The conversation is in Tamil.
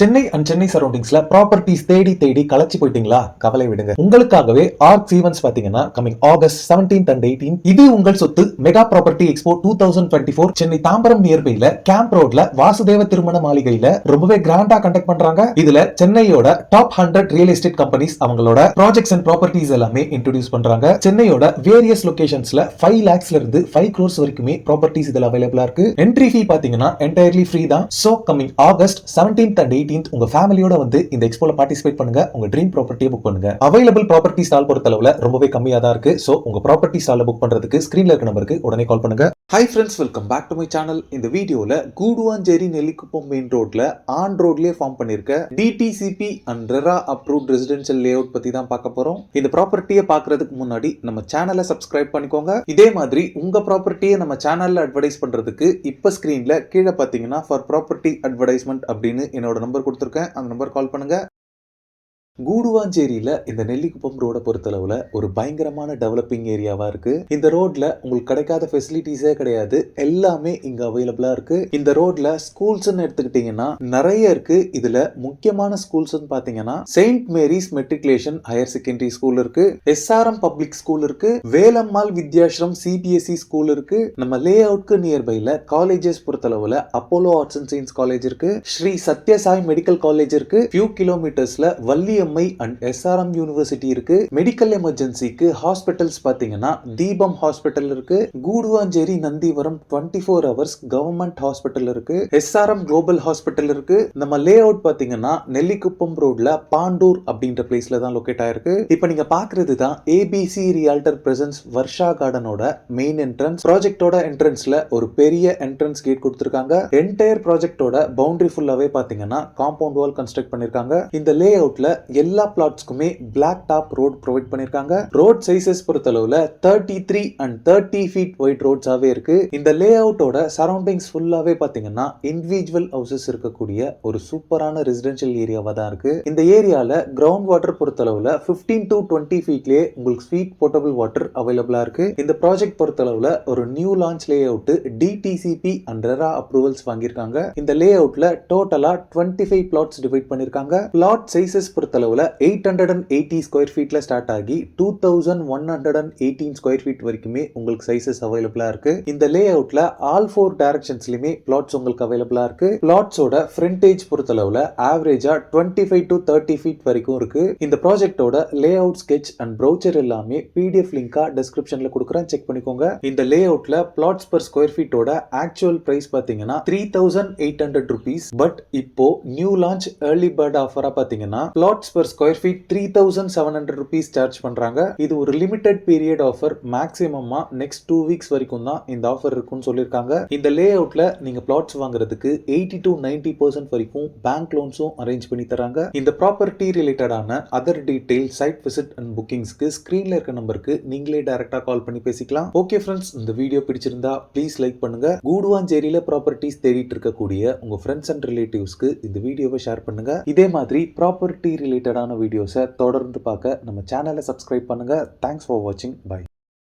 சென்னை அண்ட் சென்னை சரௌண்டிங்ஸ்ல ப்ராப்பர்ட்டிஸ் தேடி தேடி கலச்சி போயிட்டீங்களா? கவலை விடுங்க. உங்களுக்காகவே ஆர்க் ஈவென்ட்ஸ் பாத்தீங்கன்னா coming August 17th and 18th இது உங்கள் சொத்து mega property expo 2024 Chennai Tambaram நியர்பைல கேம்ப் ரோட்ல வாசுதேவ திருமண மாளிகையில ரொம்பவே கிராண்டா கண்டக்ட் பண்றாங்க. இதுல சென்னையோட டாப் 100 ரியல் எஸ்டேட் கம்பெனிஸ் அவங்களோட ப்ராஜெக்ட்ஸ் அண்ட் ப்ராப்பர்ட்டிஸ் எல்லாமே இன்ட்ரோடியூஸ் பண்றாங்க. சென்னையோட வேரியஸ் லொகேஷன்ஸ்ல 5 lakhsல இருந்து 5 crores வரைக்குமே ப்ராப்பர்ட்டிஸ் இதுல அவைலபிளா இருக்கு. என்ட்ரி ஃபீ பாத்தீங்கன்னா என்டையர்லி ஃப்ரீ தான். So coming August 17th and 18th உங்க ஃபேமிலியோட வந்து இந்த எக்ஸ்போல பார்ட்டிசிபேட் பண்ணுங்க. உங்க ட்ரீம் ப்ராப்பர்ட்டியை புக் பண்ணுங்க. அவைலபிள் ப்ராப்பர்ட்டி ஸ்டால் பொறுத்தளவுல ரொம்பவே கம்மியா தான் இருக்கு. சோ உங்க ப்ராப்பர்ட்டி ஸ்டால புக் பண்றதுக்கு ஸ்கிரீன்ல இருக்க நம்பருக்கு உடனே கால் பண்ணுங்க. Hi friends, welcome back to my channel. இந்த வீடியோல கூடுவாஞ்சேரி நெல்லிக்குப்பம் மெயின் ரோட்ல ஆன் ரோட்லயே ஃபார்ம் பண்ணிருக்க DTCP and RERA approved residential layout பத்தி தான் பார்க்க போறோம். இந்த ப்ராப்பர்ட்டியை பார்க்கறதுக்கு முன்னாடி நம்ம சேனலை சப்ஸ்கிரைப் பண்ணிக்கோங்க. இதே மாதிரி உங்க ப்ராப்பர்ட்டியை நம்ம சேனல்ல அட்வர்டைஸ் பண்றதுக்கு இப்ப ஸ்கிரீன்ல கீழே பாத்தீங்கன்னா ஃபார் ப்ராப்பர்ட்டி அட்வர்டைஸ்மெண்ட் அப்படின்னு என்னோட நம்பர் கொடுத்துருக்கேன். அந்த நம்பர் கால் பண்ணுங்க. கூடுவாஞ்சேரியில இந்த நெல்லிக்குப்பம் ரோட பொறுத்தளவுல ஒரு பயங்கரமான டெவலப்பிங் ஏரியாவா இருக்கு. இந்த ரோட்ல உங்களுக்கு கிடைக்காத ஃபெசிலிட்டிஸே கிடையாது. எல்லாமே இங்க அவைலபிளா இருக்கு. இந்த ரோட்ல ஸ்கூல்ஸ் எடுத்துக்கிட்டீங்கன்னா நிறைய இருக்கு. இதுல முக்கியமான ஸ்கூல்ஸ் பாத்தீங்கன்னா saint Mary's matriculation higher secondary school இருக்கு, எஸ்ஆர்எம் பப்ளிக் ஸ்கூல் இருக்கு, வேலம்மாள் வித்யாஸ்ரம் சிபிஎஸ்இ ஸ்கூல் இருக்கு. நம்ம லே அவுட்க்கு நியர்பைல காலேஜஸ் பொறுத்தளவுல Apollo arts and science college இருக்கு, ஸ்ரீ சத்யசாய் மெடிக்கல் காலேஜ் இருக்கு, ஃபியூ கிலோமீட்டர்ஸ்ல வள்ளி அண்ட் எஸ்ஆர்எம் யூனிவர்சிட்டி இருக்கு. மெடிக்கல் எமர்ஜென்சிக்கு ஹாஸ்பிட்டல்ஸ் பாத்தீங்கன்னா தீபம் ஹாஸ்பிட்டல் இருக்கு, Guduvanchery Nandivaram 24 hours government hospital இருக்கு, எஸ்ஆர்எம் குளோபல் ஹாஸ்பிட்டல் இருக்கு. நம்ம லே அவுட் பாத்தீங்கன்னா நெல்லிக்குப்பம் ரோட்ல பாண்டூர் அப்படின்ற பிளேஸ்ல தான் லொகேட் ஆயிருக்கு. இப்போ நீங்க பாக்குறது தான் ஏபிசி ரியால்டர் பிரசன்ஸ் வர்ஷா கார்டனோட மெயின் என்ட்ரன்ஸ். ப்ராஜெக்டோட என்ட்ரன்ஸ்ல ஒரு பெரிய என்ட்ரன்ஸ் கேட் கொடுத்திருக்காங்க. என்டையர் ப்ராஜெக்டோட பவுண்டரி ஃபுல்லாவே பாத்தீங்கன்னா காம்பவுண்ட் வால் கன்ஸ்ட்ரக்ட் பண்ணிருக்காங்க. இந்த லே அவுட்ல எல்லா பிளாட்ஸ்க்குமே பிளாக் டாப் ரோட் ப்ரொவைட் பண்ணிருக்காங்க. ரோட் சைஸஸ் பொறுத்தளவுல 33 and 30 feet வைட் ரோட்ஸாவே இருக்கு. இந்த லே அவுட்டோட சரௌண்டிங்ஸ் ஃபுல்லாவே பாத்தீங்கன்னா இண்டிவிஜுவல் ஹவுசஸ் இருக்கக்கூடிய ஒரு சூப்பரான ரெசிடென்ஷியல் ஏரியாவா தான் இருக்கு. இந்த ஏரியால கிரவுண்ட் வாட்டர் பொறுத்தளவுல 15 to 20 feetலயே உங்களுக்கு ஸ்வீட் போர்ட்டபிள் வாட்டர் அவைலபிளா இருக்கு. இந்த ப்ராஜெக்ட் பொறுத்தளவுல ஒரு new launch lay out DTCP and RERA approvals வாங்கியிருக்காங்க. இந்த லே அவுட்ல டோட்டலா 25 plots டிவைட் பண்ணிருக்காங்க. பிளாட் சைஸஸ் பொறுத்தளவுல 880 ஸ்கொயர் ஃபீட்ல ஸ்டார்ட் ஆகி 2118 ஸ்கொயர் ஃபீட் வரைக்குமே உங்களுக்கு சைஸஸ் அவைலபிளா இருக்கு. இந்த லே அவுட்ல ஆல் 4 டைரக்ஷன்ஸ்லயுமே பிளாட்ஸ் உங்களுக்கு அவைலபிளா இருக்கு. பிளாட்ஸோட ஃப்ரண்டேஜ் பொறுத்தளவுல ஆவரேஜா 25 to 30 ஃபீட் வரைக்கும் இருக்கு. இந்த ப்ராஜெக்டோட layout sketch and brochure எல்லாமே பிடிஎஃப் லிங்கா டிஸ்கிரிப்ஷன்ல கொடுக்குறேன், செக் பண்ணிக்கோங்க. இந்த லே அவுட்ல பிளாட்ஸ் பர் ஸ்கொயர் ஃபீட்டோட ஆக்சுவல் பிரைஸ் பாத்தீங்கன்னா 3800 rupees. பட் இப்போ நியூ லான்ச் ஏர்லி பர்ட் ஆஃபரா பாத்தீங்கன்னா flats per square feet 3700 rupees charge பண்றாங்க. இது ஒரு லிமிடெட் பீரியட் ஆஃபர். மேக்ஸிமமா நெக்ஸ்ட் 2 weeks வரைக்கும் தான் இந்த ஆஃபர் இருக்குன்னு சொல்லிருக்காங்க. இந்த லே அவுட்ல நீங்க பிளாட்ஸ் வாங்குறதுக்கு 80 to 90% வரைக்கும் பேங்க் லோன்ஸும் அரேஞ்ச் பண்ணி தராங்க. இந்த ப்ராப்பர்ட்டி ரிலேட்டடான other detail, site visit and புக்கிங்ஸ்க்கு ஸ்கிரீன்ல இருக்க நம்பருக்கு நீங்களே டைரக்டா கால் பண்ணி பேசிக்கலாம். ஓகே ஃப்ரெண்ட்ஸ், இந்த வீடியோ பிடிச்சிருந்தா ப்ளீஸ் லைக் பண்ணுங்க. கூடுவாஞ்சேரியில ப்ராப்பர்ட்டிஸ் தேடிட்டு இருக்கக்கூடிய உங்க ஃப்ரெண்ட்ஸ் அண்ட் ரிலேட்டிவ்ஸ்க்கு இந்த வீடியோவை ஷேர் பண்ணுங்க. இதே மாதிரி ப்ராப்பர்ட்டி ரிலேட்டடான வீடியோஸை தொடர்ந்து பார்க்க நம்ம சேனலை சப்ஸ்கிரைப் பண்ணுங்க. தேங்க்ஸ் ஃபார் வாட்சிங். பை.